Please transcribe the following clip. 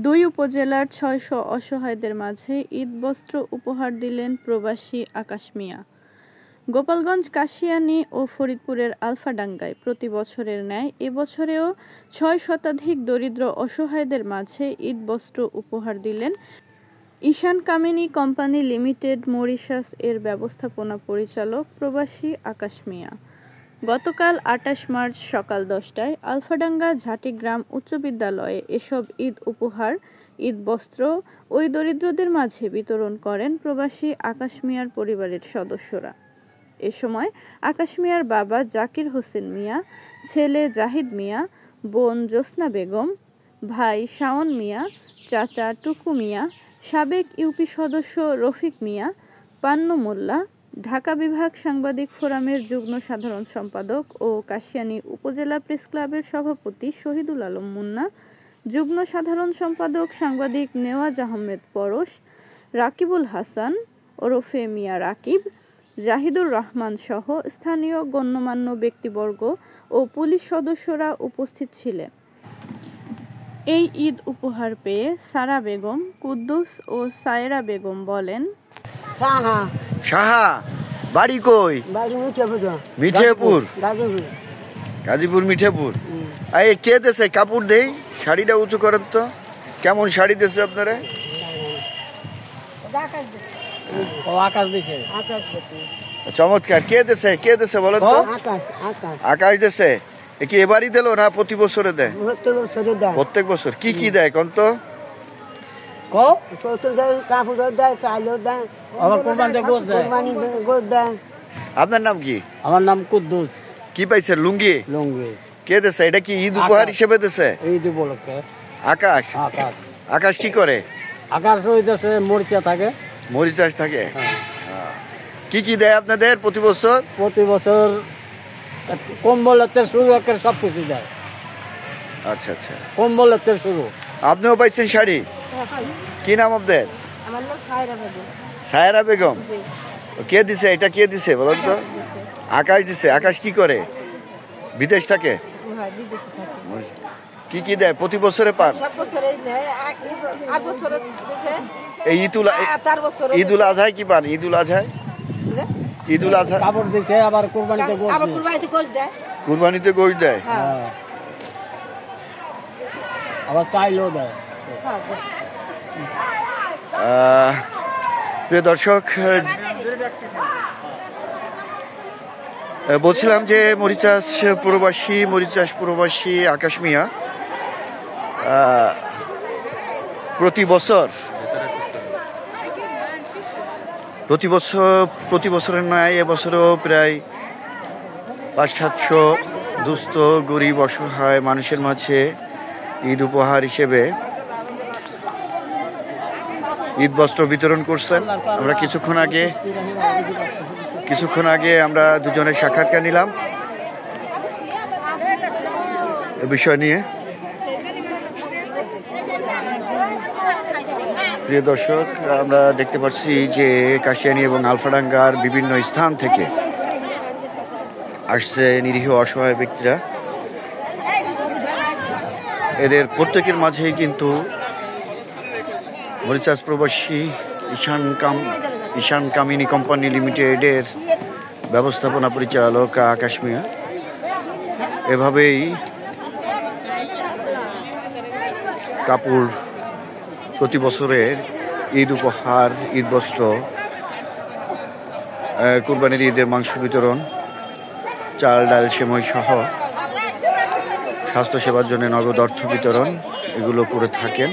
দুই উপজেলার ৬০০ অসহায়দের মাঝে ঈদবস্ত্র উপহার দিলেন প্রবাসী আকাশ মিয়া। গোপালগঞ্জ, কাশিয়ানী ও ফরিদপুরের আলফাডাঙ্গায় প্রতি বছরের ন্যায় এবছরেও ৬ শতাধিক দরিদ্র অসহায়দের মাঝে ঈদবস্ত্র উপহার দিলেন ঈশান কামিনী কোম্পানি লিমিটেড মরিশাস এর ব্যবস্থাপনা পরিচালক প্রবাসী আকাশ মিয়া। গতকাল ২৮ মার্চ সকাল ১০টায় আলফাডাঙ্গা ঝাটিগ্রাম উচ্চ বিদ্যালয়ে এসব ঈদ উপহার, ঈদবস্ত্র ওই দরিদ্রদের মাঝে বিতরণ করেন প্রবাসী আকাশ মিয়ার পরিবারের সদস্যরা। এ সময় আকাশ মিয়ার বাবা জাকির হোসেন মিয়া, ছেলে জাহিদ মিয়া, বোন জোসনা বেগম, ভাই শাওন মিয়া, চাচা টুকু মিয়া, সাবেক ইউপি সদস্য রফিক মিয়া, পান্নু মোল্লা, ঢাকা বিভাগ সাংবাদিক ফোরামের যুগ্ম সাধারণ সম্পাদক ও কাশিয়ানী উপজেলা প্রেসক্লাবের সভাপতি শহীদুল আলম মুন্না, যুগ্ম সাধারণ সম্পাদক সাংবাদিক নেওয়াজ আহমেদ পরশ, রাকিবুল হাসান ওরফে মিয়া রাকিব, জাহিদুর রহমান সহ স্থানীয় গণ্যমান্য ব্যক্তিবর্গ ও পুলিশ সদস্যরা উপস্থিত ছিলেন। এই ঈদ উপহার পেয়ে সারা বেগম, কুদ্দুস ও সায়রা বেগম বলেন, সাহা বাড়ি কই? মিঠেপুর, গাজীপুর মিঠেপুর। এই কে দেশে কাপড় দেই? শাড়িটা উঁচু করেন তো। কেমন শাড়ি দেশে আপনারা? চমৎকার। কে দেশে? কে দেশে বলেন তো? আকাশ দেশে। কি এবারই দিল না প্রতি বছরে দেয়? প্রত্যেক বছর। কি কি দেয় কোন তো? আপনার নাম কি? আমার নাম কুদ্দুস। কি পাইছেন? লুঙ্গি। লুঙ্গি কে দেশে? এটা কি ঈদ উপহার হিসেবে দেশে? ঈদ উপলক্ষে। আকাশ। আকাশ আকাশ কি করে? আকাশ ওই দেশে মরিচা থাকে। মরিচাষ থাকে। কি কি দেয় আপনাদের প্রতি বছর? প্রতি বছর কম্বলের শুরু একের সব কিছু দেয়। আচ্ছা আচ্ছা। কম্বলের শুরু। আপনিও পাইছেন শাড়ি? কি নাম আপনাদের? আমার নাম সায়রা বেগম। সায়রা বেগম। কে দিছে এটা? কে দিছে বলেন তো? আকাশ দিছে। আকাশ কি করে? বিদেশ থাকে। কি কি দেয় প্রতি বছরে পান? এই ঈদুল আজহায় কি পান? ঈদুল আজহায় ঈদুল আজহা কাপড় দিছে, আবার কুরবানিতে গোশ দেয়। আবার চাইলেও দেয়। প্রিয় দর্শক, বলছিলাম যে মরিচাষ প্রবাসী আকাশ মিয়া প্রতি বছরের ন্যায় এবছরও প্রায় ৫০০-৭০০ দুস্থ গরিব অসহায় মানুষের মাঝে ঈদ উপহার হিসেবে ঈদ বস্ত্র বিতরণ করছেন। আমরা কিছুক্ষণ আগে আমরা দুজনের সাক্ষাৎকার নিলাম এ বিষয় নিয়ে। প্রিয় দর্শক, আমরা দেখতে পাচ্ছি যে কাশিয়ানী এবং আলফাডাঙ্গার বিভিন্ন স্থান থেকে আসছে নিরীহ অসহায় ব্যক্তিরা। এদের প্রত্যেকের মাঝেই কিন্তু মরিচাষ প্রবাসী ঈশান কামিনী কোম্পানি লিমিটেডের ব্যবস্থাপনা পরিচালক আকাশ মিয়া এভাবেই কাপড়, প্রতি বছরের ঈদ উপহার, ঈদ বস্ত্র, কুরবানির ঈদের মাংস বিতরণ, চাল ডাল সেমই সহ স্বাস্থ্যসেবার জন্য নগদ অর্থ বিতরণ এগুলো করে থাকেন।